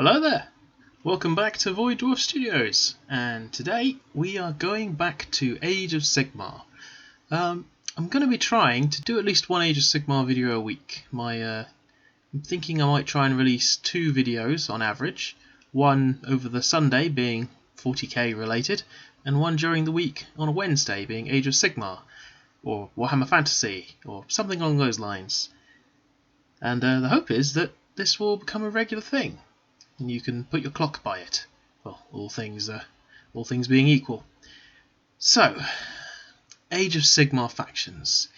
Hello there! Welcome back to Void Dwarf Studios, and today we are going back to Age of Sigmar. I'm going to be trying to do at least one Age of Sigmar video a week. I'm thinking I might try and release 2 videos on average, one over the Sunday being 40k related, and one during the week on a Wednesday being Age of Sigmar, or Warhammer Fantasy, or something along those lines. And the hope is that this will become a regular thing, and you can put your clock by it. Well, all things being equal. So, Age of Sigmar factions.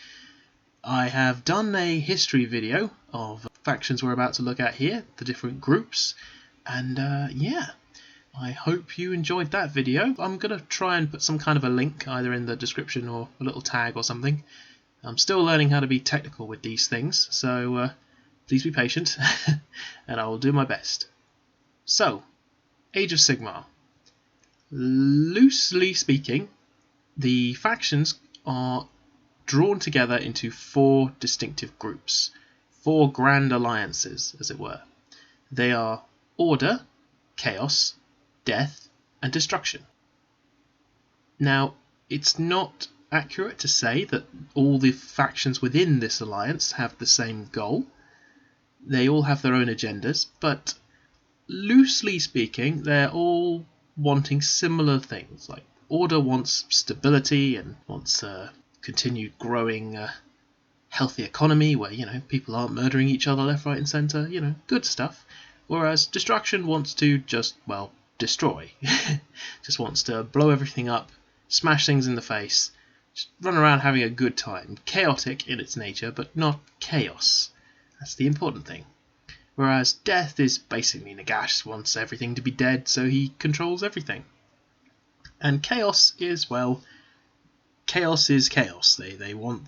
I have done a history video of factions we're about to look at here, the different groups, and yeah, I hope you enjoyed that video. I'm going to try and put some kind of a link either in the description or a little tag or something. I'm still learning how to be technical with these things, so please be patient, and I will do my best. So, Age of Sigmar. Loosely speaking, the factions are drawn together into 4 distinctive groups, 4 grand alliances, as it were. They are Order, Chaos, Death, and Destruction. Now, it's not accurate to say that all the factions within this alliance have the same goal. They all have their own agendas, but loosely speaking, they're all wanting similar things. Like, Order wants stability and wants a continued growing, healthy economy where, people aren't murdering each other left, right, and centre, good stuff. Whereas Destruction wants to just, destroy. Just wants to blow everything up, smash things in the face, just run around having a good time. Chaotic in its nature, but not chaos. That's the important thing. Whereas Death is basically Nagash wants everything to be dead, so he controls everything. And Chaos is, chaos is chaos. They want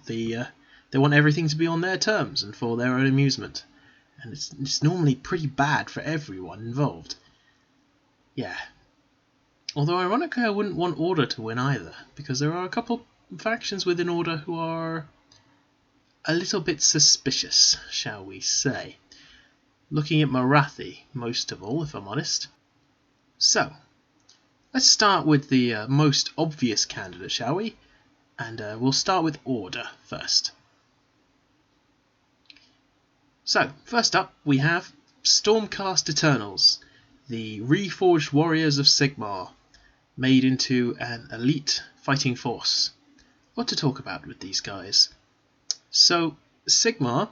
everything to be on their terms and for their own amusement. And it's normally pretty bad for everyone involved. Yeah. Although ironically I wouldn't want Order to win either, because there are a couple factions within Order who are a little bit suspicious, shall we say. Looking at Morathi, most of all, if I'm honest. So, let's start with the most obvious candidate, shall we? And we'll start with Order first. So, first up, we have Stormcast Eternals, the reforged warriors of Sigmar, made into an elite fighting force. What to talk about with these guys? So, Sigmar,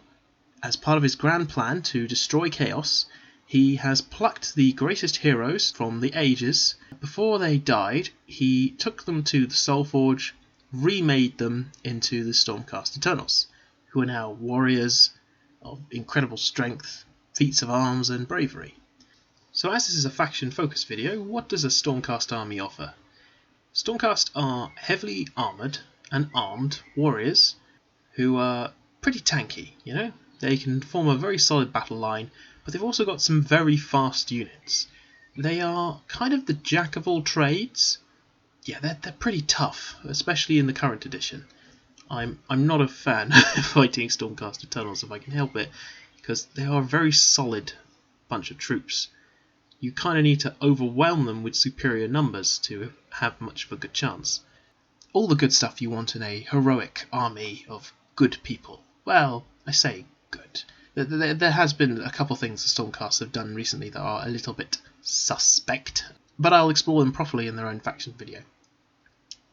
as part of his grand plan to destroy chaos, he has plucked the greatest heroes from the ages. Before they died, he took them to the Soulforge, remade them into the Stormcast Eternals, who are now warriors of incredible strength, feats of arms, and bravery. So as this is a faction-focused video, what does a Stormcast army offer? Stormcast are heavily armoured and armed warriors who are pretty tanky, They can form a very solid battle line, but they've also got some very fast units. They are kind of the jack of all trades. Yeah, they're pretty tough, especially in the current edition. I'm not a fan of fighting Stormcast Eternals if I can help it, because they are a very solid bunch of troops. You kind of need to overwhelm them with superior numbers to have much of a good chance. All the good stuff you want in a heroic army of good people. Well, I say good. There has been a couple things the Stormcasts have done recently that are a little bit suspect, but I'll explore them properly in their own faction video.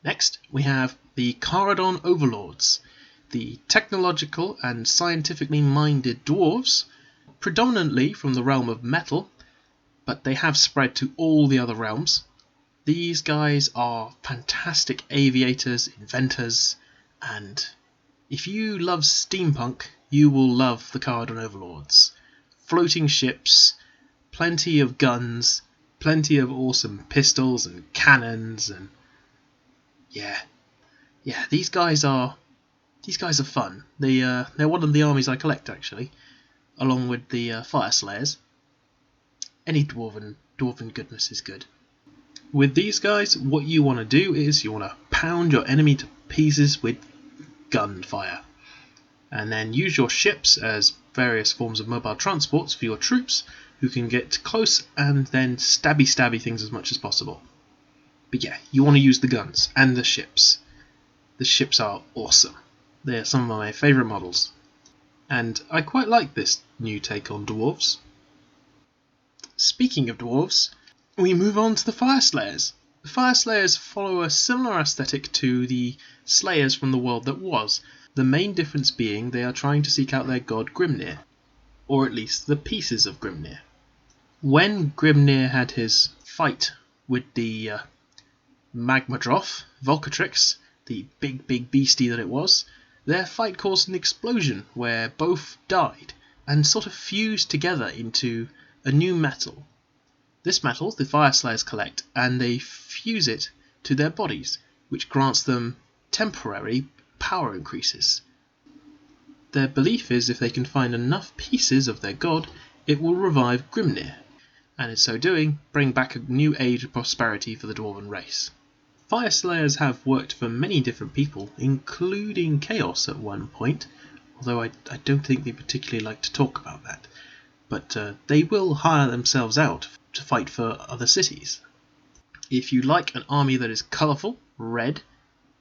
Next, we have the Caradon Overlords, the technological and scientifically minded dwarves, predominantly from the realm of metal, but they have spread to all the other realms. These guys are fantastic aviators, inventors, and if you love steampunk, you will love the Caradon Overlords. Floating ships, plenty of guns, plenty of awesome pistols and cannons, and yeah, these guys are fun. They're one of the armies I collect actually, along with the Fire Slayers. Any dwarven goodness is good. With these guys, what you want to do is you want to pound your enemy to pieces with gunfire, and then use your ships as various forms of mobile transports for your troops, who can get close and then stabby things as much as possible. But yeah, you want to use the guns and the ships. The ships are awesome. They're some of my favourite models. And I quite like this new take on dwarves. Speaking of dwarves, we move on to the Fire Slayers. The Fire Slayers follow a similar aesthetic to the Slayers from the world that was, the main difference being they are trying to seek out their god Grimnir, or at least the pieces of Grimnir. When Grimnir had his fight with the Magmadroth, Volcatrix, the big beastie that it was, their fight caused an explosion where both died and sort of fused together into a new metal. This metal the Fire Slayers collect and they fuse it to their bodies, which grants them temporary power increases. Their belief is if they can find enough pieces of their god, it will revive Grimnir, and in so doing, bring back a new age of prosperity for the Dwarven race. Fire Slayers have worked for many different people, including Chaos at one point, although I don't think they particularly like to talk about that. But they will hire themselves out to fight for other cities. If you like an army that is colourful, red,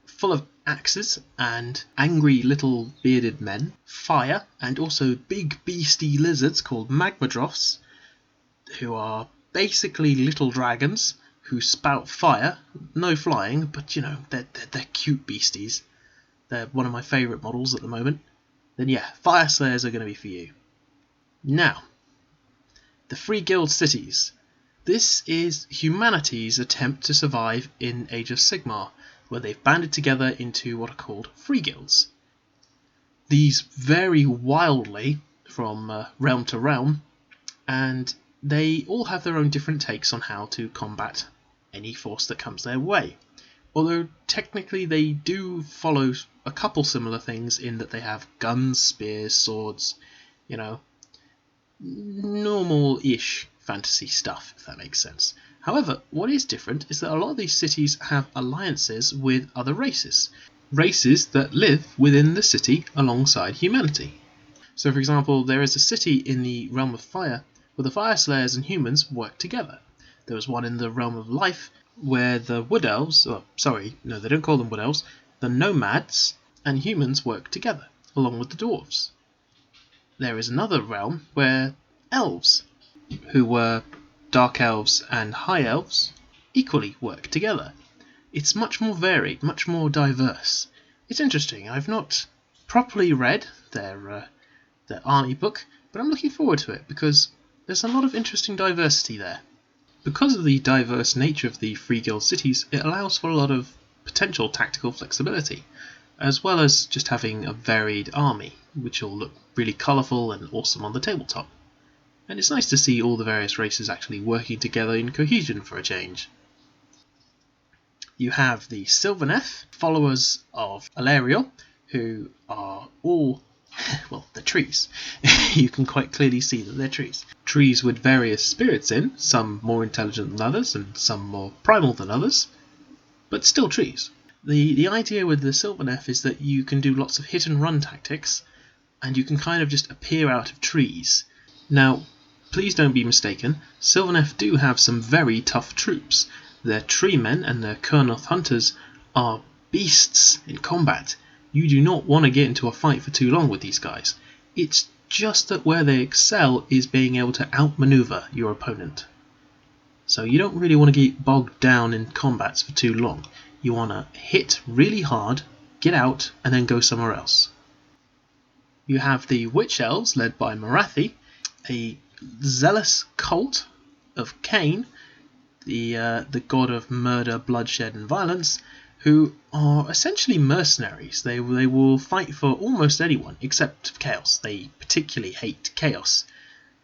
full of axes and angry little bearded men, fire, and also big beastie lizards called Magmadroths, who are basically little dragons who spout fire, no flying, but you know, they're cute beasties. They're one of my favourite models at the moment. Then yeah, Fire Slayers are going to be for you. Now, the Free Guild cities. This is humanity's attempt to survive in Age of Sigmar, where they've banded together into what are called Free Guilds. These vary wildly from realm to realm, and they all have their own different takes on how to combat any force that comes their way. Although technically they do follow a couple similar things in that they have guns, spears, swords, you know, normal-ish fantasy stuff, if that makes sense. However, what is different is that a lot of these cities have alliances with other races that live within the city alongside humanity. So for example, there is a city in the Realm of Fire where the Fire Slayers and humans work together. There was one in the Realm of Life where the Wood Elves, they don't call them Wood Elves, the Nomads and humans work together, along with the Dwarves. There is another realm where Elves, who were Dark Elves and High Elves, equally work together. It's much more varied, much more diverse. It's interesting. I've not properly read their army book, but I'm looking forward to it because there's a lot of interesting diversity there. Because of the diverse nature of the Free Guild cities, it allows for a lot of potential tactical flexibility, as well as just having a varied army, which will look really colourful and awesome on the tabletop. And it's nice to see all the various races actually working together in cohesion for a change. You have the Sylvaneth, followers of Alariel, who are all, well, they're trees. You can quite clearly see that they're trees. Trees with various spirits in, some more intelligent than others and some more primal than others, but still trees. The idea with the Sylvaneth is that you can do lots of hit and run tactics, and you can kind of just appear out of trees. Now, please don't be mistaken, Sylvaneth do have some very tough troops. Their tree men and their Kurnoth hunters are beasts in combat. You do not want to get into a fight for too long with these guys. It's just that where they excel is being able to outmaneuver your opponent. So you don't really want to get bogged down in combats for too long. You want to hit really hard, get out, and then go somewhere else. You have the Witch Elves led by Morathi, a zealous cult of Cain, the god of murder, bloodshed, and violence, who are essentially mercenaries. They will fight for almost anyone except Chaos. They particularly hate Chaos.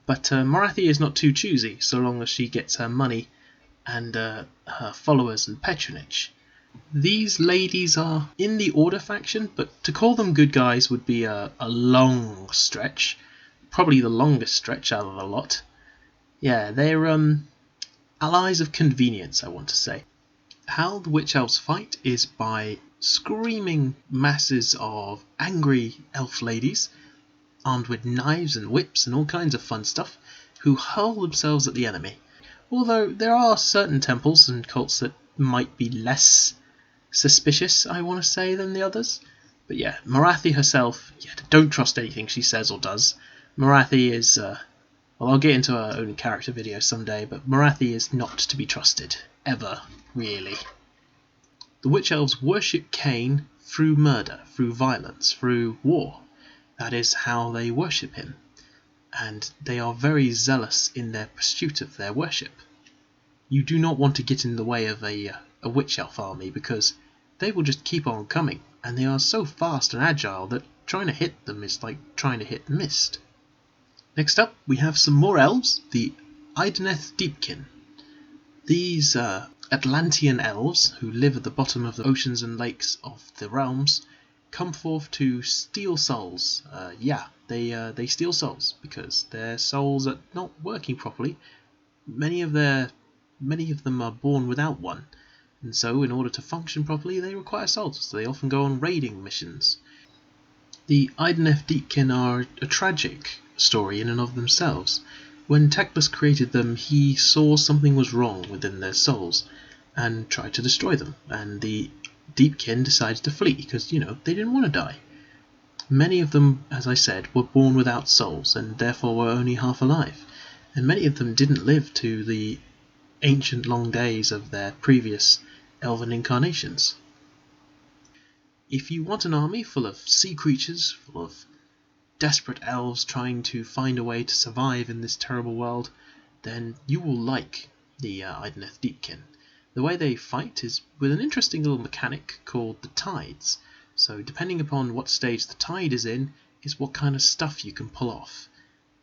But Morathi is not too choosy, so long as she gets her money and her followers and patronage. These ladies are in the Order faction, but to call them good guys would be a long stretch. Probably the longest stretch out of the lot. Yeah, they're allies of convenience, I want to say. How the Witch Elves fight is by screaming masses of angry elf ladies, armed with knives and whips and all kinds of fun stuff, who hurl themselves at the enemy. Although there are certain temples and cults that might be less suspicious, I want to say, than the others. But yeah, Morathi herself, don't trust anything she says or does. Morathi is, well, I'll get into her own character video someday, but Morathi is not to be trusted. Ever, really. The Witch Elves worship Khaine through murder, through violence, through war. That is how they worship him. And they are very zealous in their pursuit of their worship. You do not want to get in the way of a Witch Elf army, because they will just keep on coming, and they are so fast and agile that trying to hit them is like trying to hit mist. Next up, we have some more elves, the Idoneth Deepkin. These Atlantean elves, who live at the bottom of the oceans and lakes of the realms, come forth to steal souls. They steal souls because their souls are not working properly. Many of them are born without one, and so in order to function properly they require souls, so they often go on raiding missions. The Idoneth Deepkin are a tragic story in and of themselves. When Teclis created them, he saw something was wrong within their souls and tried to destroy them, and the Deepkin decided to flee because, they didn't want to die. Many of them, as I said, were born without souls and therefore were only half alive, and many of them didn't live to the ancient long days of their previous elven incarnations. If you want an army full of sea creatures, full of desperate elves trying to find a way to survive in this terrible world, then you will like the Idoneth Deepkin. The way they fight is with an interesting little mechanic called the tides. So depending upon what stage the tide is in, is what kind of stuff you can pull off.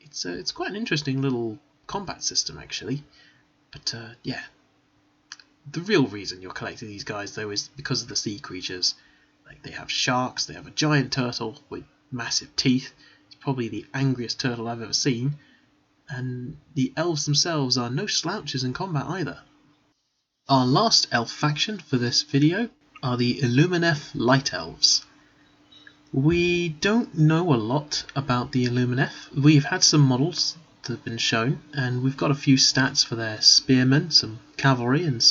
It's quite an interesting little combat system, actually. But yeah, the real reason you're collecting these guys, though, is because of the sea creatures. Like, they have sharks, they have a giant turtle with massive teeth. It's probably the angriest turtle I've ever seen. And the elves themselves are no slouches in combat either. Our last elf faction for this video are the Illumineth Light Elves. We don't know a lot about the Illumineth. We've had some models that have been shown, and we've got a few stats for their spearmen, some cavalry, and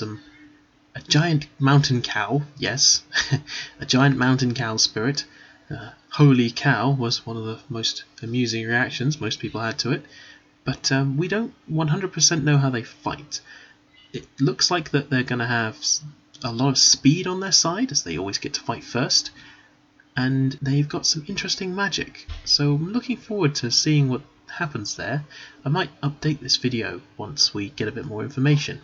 a giant mountain cow. Yes, a giant mountain cow spirit. Holy cow was one of the most amusing reactions most people had to it. But we don't 100% know how they fight. It looks like that they're going to have a lot of speed on their side, as they always get to fight first, and they've got some interesting magic, so I'm looking forward to seeing what happens there. I might update this video once we get a bit more information.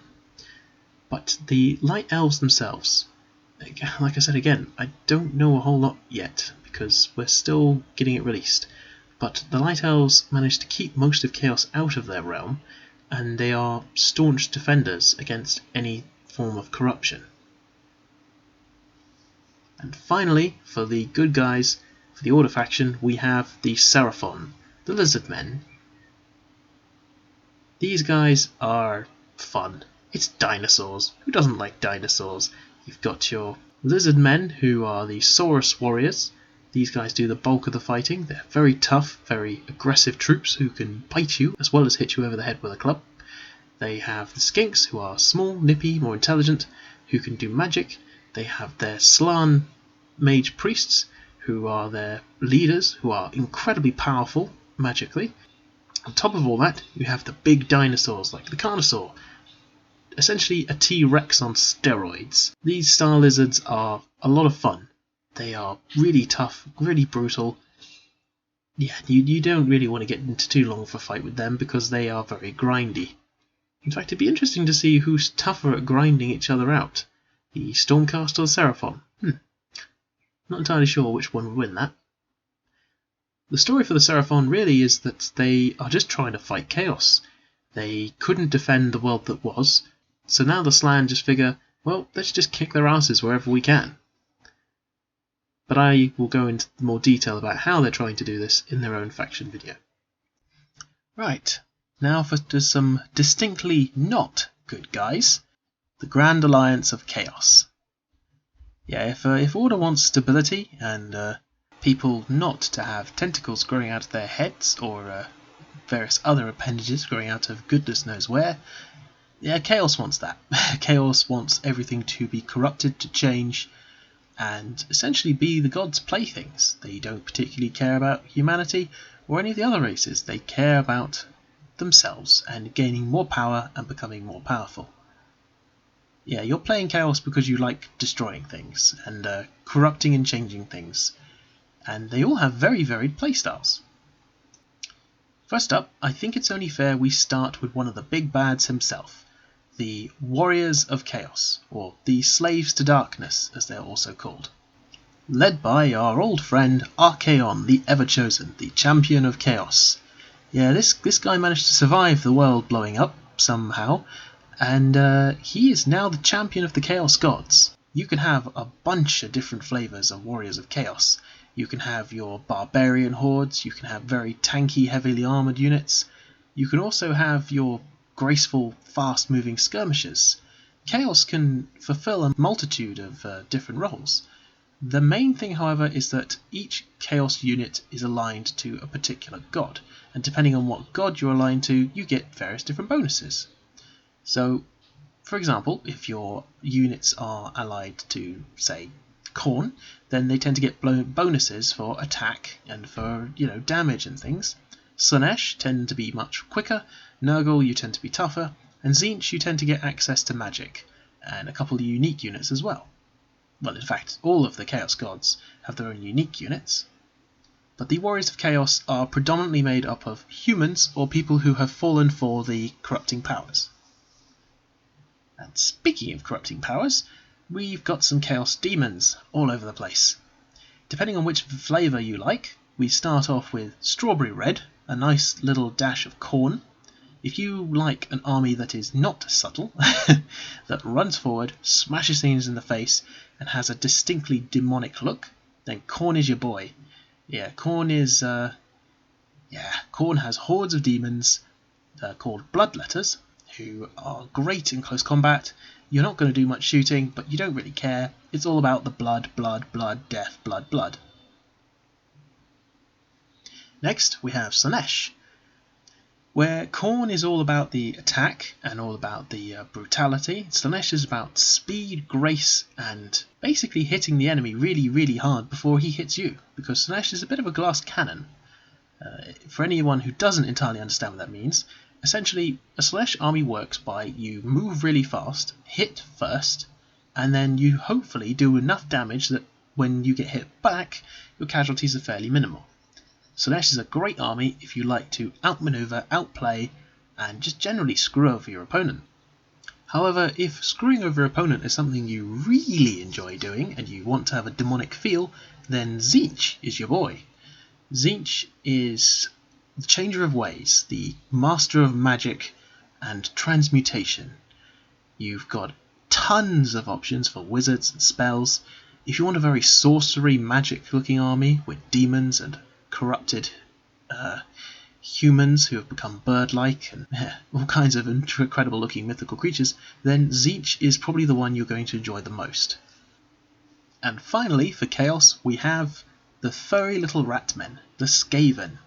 But the Light Elves themselves, like I said again, I don't know a whole lot yet, because we're still getting it released, but the Light Elves managed to keep most of Chaos out of their realm, and they are staunch defenders against any form of corruption. And finally, for the good guys, for the Order faction, we have the Seraphon, the Lizard Men. These guys are fun. It's dinosaurs. Who doesn't like dinosaurs? You've got your Lizard Men, who are the Saurus warriors. These guys do the bulk of the fighting. They're very tough, very aggressive troops who can bite you as well as hit you over the head with a club. They have the Skinks, who are small, nippy, more intelligent, who can do magic. They have their Slann mage priests, who are their leaders, who are incredibly powerful magically. On top of all that, you have the big dinosaurs like the Carnosaur, essentially a T-Rex on steroids. These star lizards are a lot of fun. They are really tough, really brutal. Yeah, you don't really want to get into too long of a fight with them because they are very grindy. In fact, it'd be interesting to see who's tougher at grinding each other out. The Stormcast or the Seraphon? Not entirely sure which one would win that. The story for the Seraphon really is that they are just trying to fight chaos. They couldn't defend the world that was, so now the Slann just figure, well, let's just kick their asses wherever we can. But I will go into more detail about how they're trying to do this in their own faction video. Right, now for some distinctly not good guys. The Grand Alliance of Chaos. Yeah, if Order wants stability and people not to have tentacles growing out of their heads or various other appendages growing out of goodness knows where. Yeah, Chaos wants that. Chaos wants everything to be corrupted, to change, and essentially be the gods' playthings. They don't particularly care about humanity or any of the other races. They care about themselves and gaining more power and becoming more powerful. Yeah, you're playing Chaos because you like destroying things and corrupting and changing things. And they all have very varied playstyles. First up, I think it's only fair we start with one of the big bads himself, the Warriors of Chaos, or the Slaves to Darkness as they're also called. Led by our old friend Archaon, the Ever-Chosen, the champion of Chaos. Yeah, this guy managed to survive the world blowing up somehow, and he is now the champion of the Chaos Gods. You can have a bunch of different flavors of Warriors of Chaos. You can have your barbarian hordes, you can have very tanky, heavily armored units. You can also have your graceful, fast-moving skirmishers. Chaos can fulfill a multitude of different roles. The main thing, however, is that each Chaos unit is aligned to a particular god, and depending on what god you're aligned to, you get various different bonuses. So, for example, if your units are allied to, say, Khorne, then they tend to get bonuses for attack and for, damage and things. Slaanesh tend to be much quicker, Nurgle you tend to be tougher, and Tzeentch you tend to get access to magic, and a couple of unique units as well. Well, in fact, all of the Chaos Gods have their own unique units. But the Warriors of Chaos are predominantly made up of humans or people who have fallen for the corrupting powers. And speaking of corrupting powers, we've got some Chaos Demons all over the place. Depending on which flavour you like, we start off with Strawberry Red, a nice little dash of Khorne. If you like an army that is not subtle, that runs forward, smashes things in the face, and has a distinctly demonic look, then Khorne is your boy. Yeah, Khorne has hordes of demons called Bloodletters, who are great in close combat. You're not going to do much shooting, but you don't really care. It's all about the blood, blood, blood, death, blood, blood. Next, we have Slaanesh, where Khorne is all about the attack and all about the brutality. Slaanesh is about speed, grace, and basically hitting the enemy really, really hard before he hits you, because Slaanesh is a bit of a glass cannon. For anyone who doesn't entirely understand what that means, essentially, a Slaanesh army works by you move really fast, hit first, and then you hopefully do enough damage that when you get hit back, your casualties are fairly minimal. Slaanesh is a great army if you like to outmaneuver, outplay, and just generally screw over your opponent. However, if screwing over your opponent is something you really enjoy doing and you want to have a demonic feel, then Tzeentch is your boy. Tzeentch is the changer of ways, the master of magic and transmutation. You've got tons of options for wizards and spells. If you want a very sorcery magic looking army with demons and corrupted humans who have become bird-like and all kinds of incredible looking mythical creatures, then Tzeentch is probably the one you're going to enjoy the most. And finally, for Chaos, we have the furry little ratmen, the Skaven.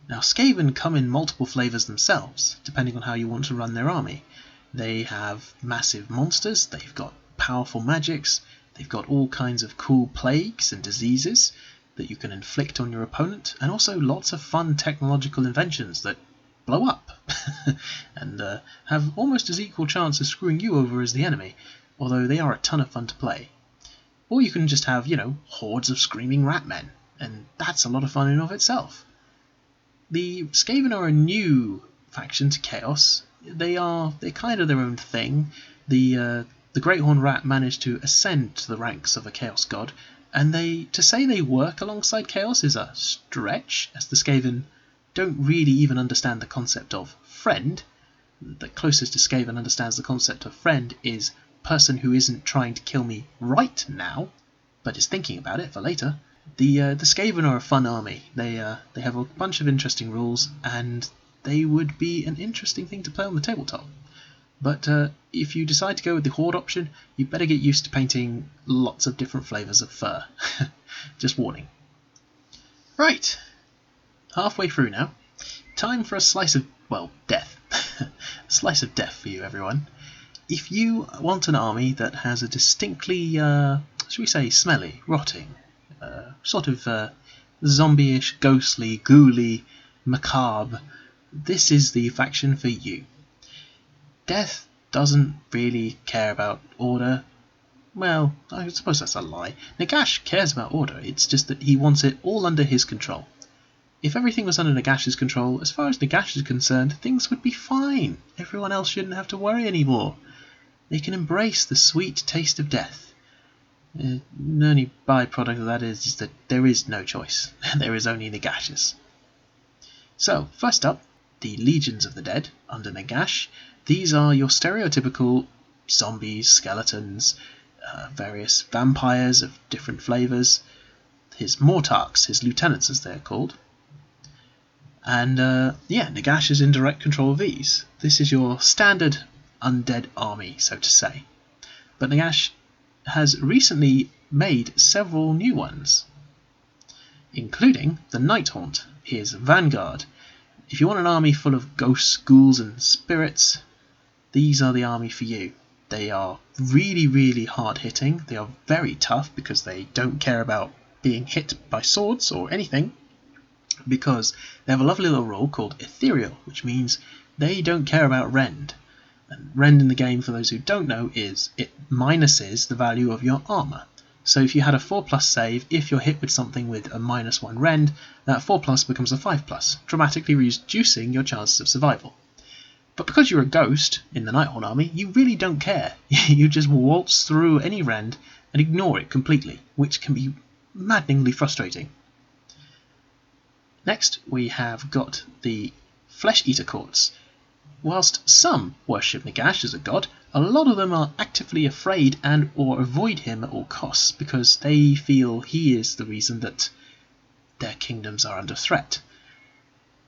Now, Skaven come in multiple flavours themselves, depending on how you want to run their army. They have massive monsters, they've got powerful magics, they've got all kinds of cool plagues and diseases that you can inflict on your opponent, and also lots of fun technological inventions that blow up and have almost as equal chance of screwing you over as the enemy, although they are a ton of fun to play. Or you can just have, hordes of screaming ratmen, and that's a lot of fun in and of itself. The Skaven are a new faction to Chaos. They're kind of their own thing. The Great Horn Rat managed to ascend to the ranks of a Chaos God, and to say they work alongside Chaos is a stretch, as the Skaven don't really even understand the concept of friend. The closest a Skaven understands the concept of friend is person who isn't trying to kill me right now, but is thinking about it for later. The Skaven are a fun army. They have a bunch of interesting rules, and they would be an interesting thing to play on the tabletop. But if you decide to go with the Horde option, you better get used to painting lots of different flavours of fur. Just warning. Right, halfway through now. time for a slice of, well, death. A slice of death for you, everyone. If you want an army that has a distinctly, should we say, smelly, rotting, sort of zombie-ish, ghostly, ghouly, macabre, this is the faction for you. Death doesn't really care about order. Well, I suppose that's a lie. Nagash cares about order, it's just that he wants it all under his control. If everything was under Nagash's control, as far as Nagash is concerned, things would be fine. Everyone else shouldn't have to worry anymore. They can embrace the sweet taste of death. The only byproduct of that is that there is no choice. There is only Nagash's. So, first up, the Legions of the Dead under Nagash. These are your stereotypical zombies, skeletons, various vampires of different flavours, his Mortarks, his lieutenants as they're called. And Nagash is in direct control of these. This is your standard undead army, so to say. But Nagash has recently made several new ones, including the Nighthaunt, his vanguard. If you want an army full of ghosts, ghouls and spirits, these are the army for you. They are really, really hard hitting. They are very tough because they don't care about being hit by swords or anything, because they have a lovely little rule called Ethereal, which means they don't care about Rend. And Rend in the game, for those who don't know, is it minuses the value of your armour. So if you had a 4+ save, if you're hit with something with a -1 Rend, that 4+ becomes a 5+, dramatically reducing your chances of survival. But because you're a ghost in the Nighthaunt army, you really don't care. You just waltz through any Rend and ignore it completely, which can be maddeningly frustrating. Next, we have got the Flesh Eater Courts. Whilst some worship Nagash as a god, a lot of them are actively afraid and or avoid him at all costs because they feel he is the reason that their kingdoms are under threat.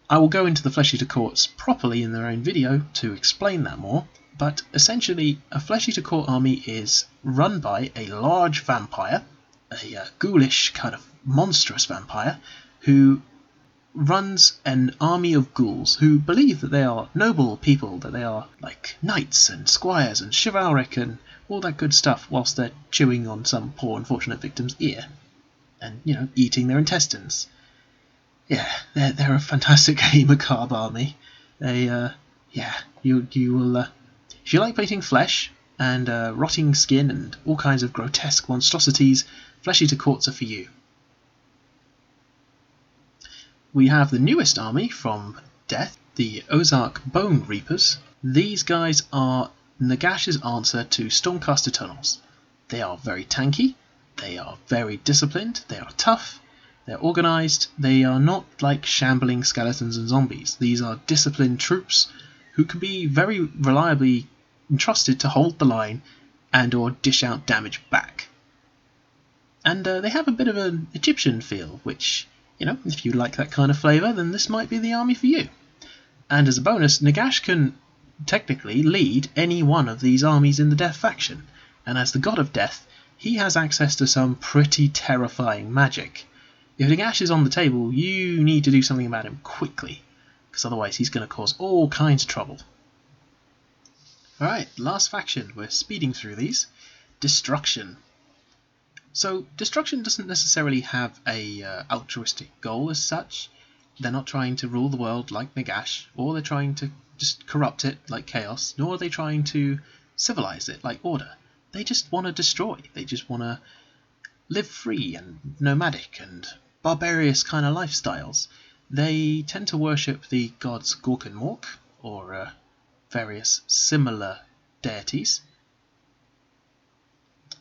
I will go into the Flesh Eater Courts properly in their own video to explain that more, but essentially a Flesh Eater Court army is run by a large vampire, a ghoulish kind of monstrous vampire, who runs an army of ghouls who believe that they are noble people, that they are like knights and squires and chivalric and all that good stuff, whilst they're chewing on some poor unfortunate victim's ear and, eating their intestines. Yeah, they're a fantastically macabre army. They, you will, if you like eating flesh and rotting skin and all kinds of grotesque monstrosities, Flesh Eater Courts are for you. We have the newest army from Death, the Ozark Bone Reapers. These guys are Nagash's answer to Stormcast Eternals. They are very tanky, they are very disciplined, they are tough, they're organised, they are not like shambling skeletons and zombies. These are disciplined troops who can be very reliably entrusted to hold the line and or dish out damage back. And they have a bit of an Egyptian feel, which, if you like that kind of flavour, then this might be the army for you. And as a bonus, Nagash can technically lead any one of these armies in the Death faction, and as the god of death, he has access to some pretty terrifying magic. If Nagash is on the table, you need to do something about him quickly, because otherwise he's going to cause all kinds of trouble. Alright, last faction, we're speeding through these. Destruction. So, Destruction doesn't necessarily have a altruistic goal as such. They're not trying to rule the world like Nagash, or they're trying to just corrupt it like Chaos, nor are they trying to civilize it like Order. They just want to destroy. They just want to live free and nomadic and barbarous kind of lifestyles. They tend to worship the gods Gork and Mork, or various similar deities.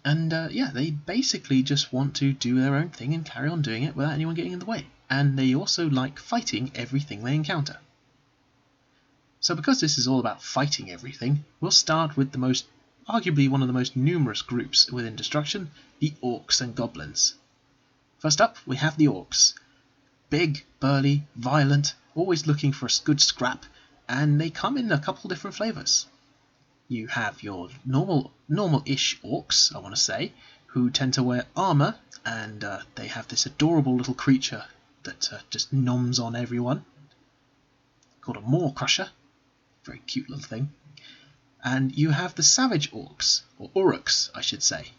And they basically just want to do their own thing and carry on doing it without anyone getting in the way. And they also like fighting everything they encounter. So because this is all about fighting everything, we'll start with arguably one of the most numerous groups within Destruction, the Orcs and Goblins. First up, we have the Orcs. Big, burly, violent, always looking for a good scrap, and they come in a couple different flavours. You have your normal-ish orcs, I want to say, who tend to wear armour, and they have this adorable little creature that just noms on everyone. called a Maw Crusher. Very cute little thing. And you have the Savage Orcs, or Uruks, I should say.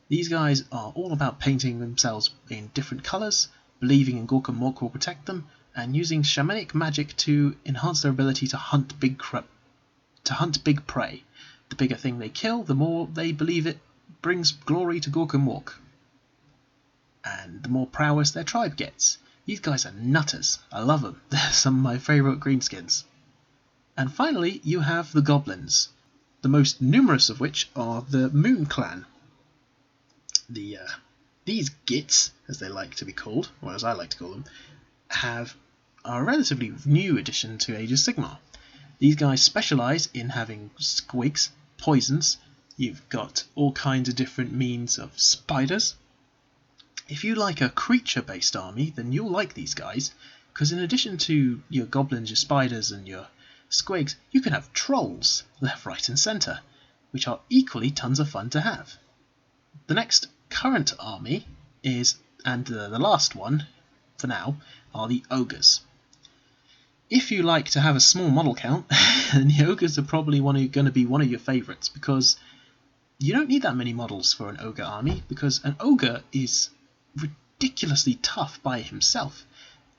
These guys are all about painting themselves in different colours, believing in Gork and Mork will protect them, and using shamanic magic to enhance their ability to hunt big prey. The bigger thing they kill, the more they believe it brings glory to Gork and Mork, and the more prowess their tribe gets. These guys are nutters. I love them. They're some of my favourite greenskins. And finally, you have the Goblins, the most numerous of which are the Moon Clan. These Gits, as they like to be called, or as I like to call them, are a relatively new addition to Age of Sigmar. These guys specialise in having squigs, poisons. You've got all kinds of different means of spiders. If you like a creature-based army, then you'll like these guys, because in addition to your goblins, your spiders, and your squigs, you can have trolls left, right, and centre, which are equally tons of fun to have. The next current army is, and the last one for now, are the ogres. If you like to have a small model count, then the ogres are probably going to be one of your favourites, because you don't need that many models for an ogre army, because an ogre is ridiculously tough by himself,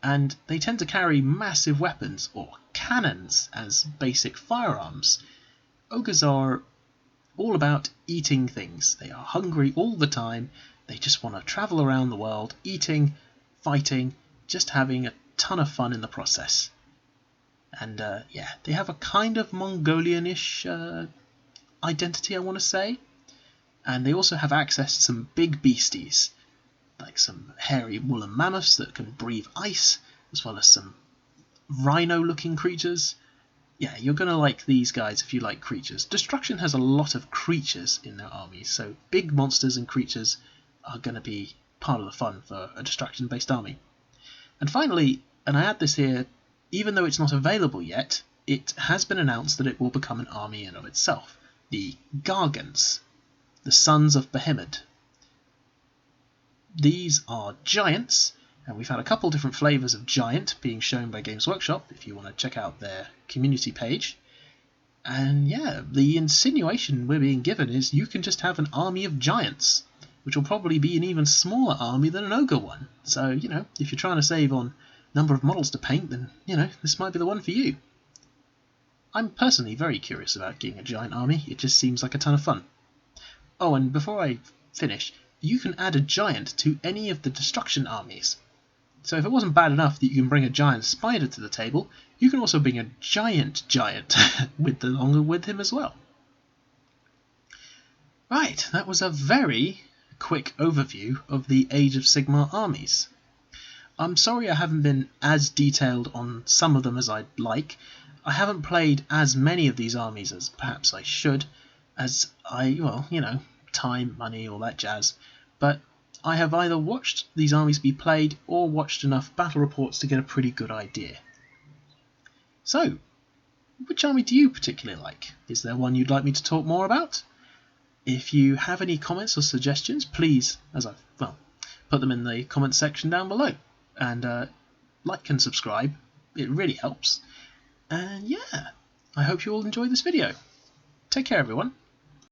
and they tend to carry massive weapons or cannons as basic firearms. Ogres are all about eating things. They are hungry all the time. They just want to travel around the world, eating, fighting, just having a ton of fun in the process. And they have a kind of Mongolian-ish identity, I want to say. And they also have access to some big beasties, like some hairy woolen mammoths that can breathe ice, as well as some rhino-looking creatures. Yeah, you're going to like these guys if you like creatures. Destruction has a lot of creatures in their armies, so big monsters and creatures are going to be part of the fun for a Destruction-based army. And finally, and I add this here, even though it's not available yet, it has been announced that it will become an army in and of itself. The Gargants, the Sons of Behemoth. These are giants, and we've had a couple different flavours of giant being shown by Games Workshop, if you want to check out their community page. And yeah, the insinuation we're being given is you can just have an army of giants, which will probably be an even smaller army than an ogre one. So, if you're trying to save on number of models to paint, then, this might be the one for you. I'm personally very curious about getting a giant army. It just seems like a ton of fun. Oh, and before I finish, you can add a giant to any of the Destruction armies. So if it wasn't bad enough that you can bring a giant spider to the table, you can also bring a giant along with him as well. Right, that was a very quick overview of the Age of Sigmar armies. I'm sorry I haven't been as detailed on some of them as I'd like. I haven't played as many of these armies as perhaps I should, as time, money, all that jazz. But I have either watched these armies be played or watched enough battle reports to get a pretty good idea. So, which army do you particularly like? Is there one you'd like me to talk more about? If you have any comments or suggestions, please, put them in the comments section down below. And like and subscribe, it really helps. And yeah, I hope you all enjoyed this video. Take care, everyone.